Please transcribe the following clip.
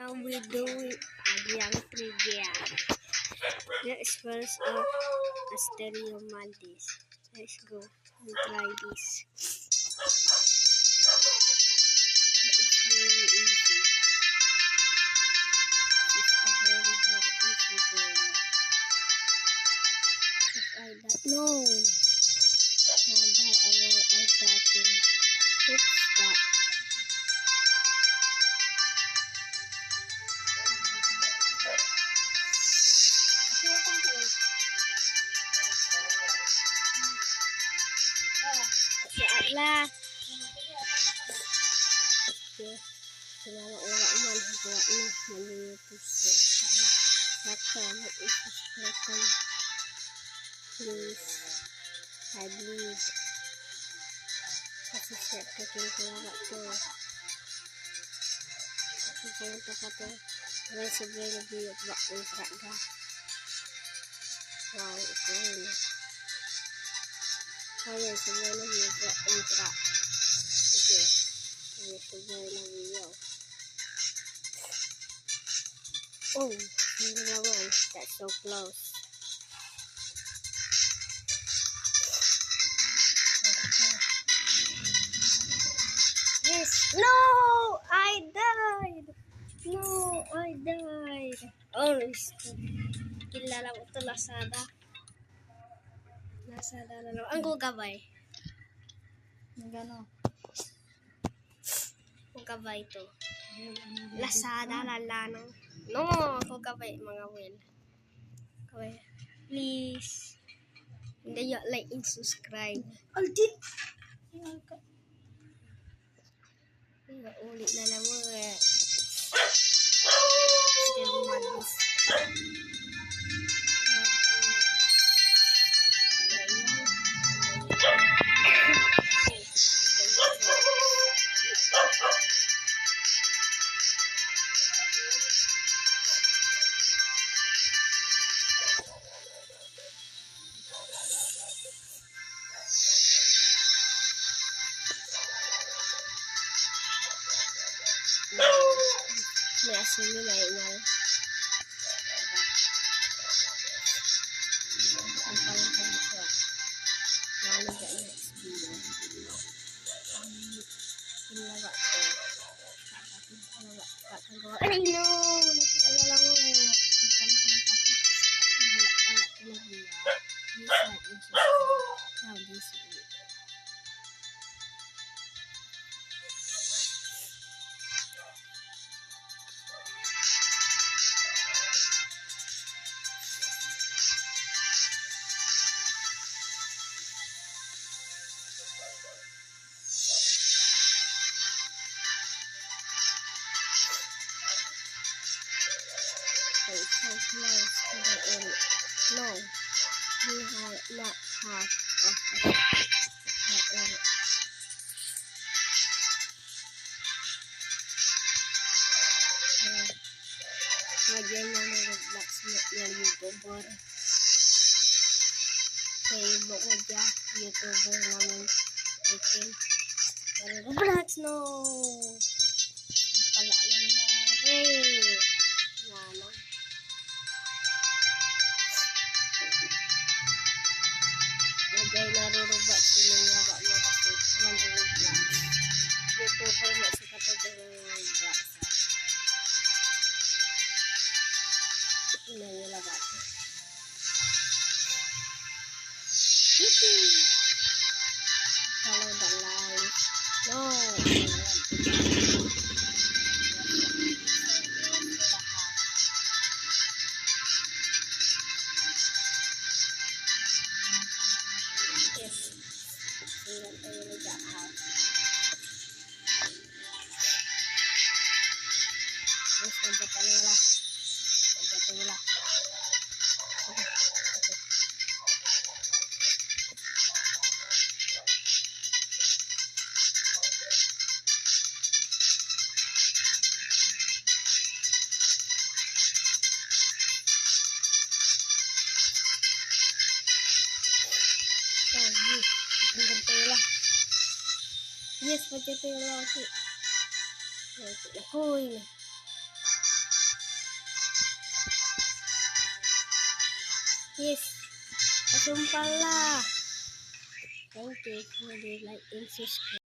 now we're doing Adrian Trivia. Let's first Asterio Maltese. Let's go and try this. It's very easy. It's a very easy game. If I die, no! I got it. Oops, that. Lah. Wala man gawa ni malutos sa mag-subscribe please I believe kasi set ka kinagawa to kung pa to may sobrang video ba ultra ga wow cool kaya sobrang video ba ultra okay sobrang video. Oh, another one. That's so close. Yes. No, I died. No, I died. Oh, kilala ko to Lazada. Lazada na lang. Ang gagabay. Gano? Ang gabay to. Lazada lalanang. No, ako kabay mga well. Kabay. Please. Hindi nyo like and subscribe. Aldit! Ulit na lang mo eh. Still madness. May asin nila inal. Ang pangatang ito. Lalo ka next video. Ang pinawa ko. Ay no! Nakikala mo. Ang pangatang ko na pati. Ang wala ka na video. Please like and subscribe. Now this is it. It's so close to the end. No, we are not half of the end. Ngayon na nag-vlogs ng YouTuber. Kaya mo ko dyan, YouTuber naman. Okay. Nag-vlogs no! Pala na nangyari. Nanong. Ngayon narurubat sinuyawa mo kasi nag-vlogs. YouTuber na si katulad ini labat. Kalau dah live, no. Yes, tinggal tayo jahat. Yes, sampai lah. Itulah. Okay. Oh, yes. Itulah. Yes, itulah. Okay. Ako ini. Yes. Asum pala. Thank you for the like and subscribe.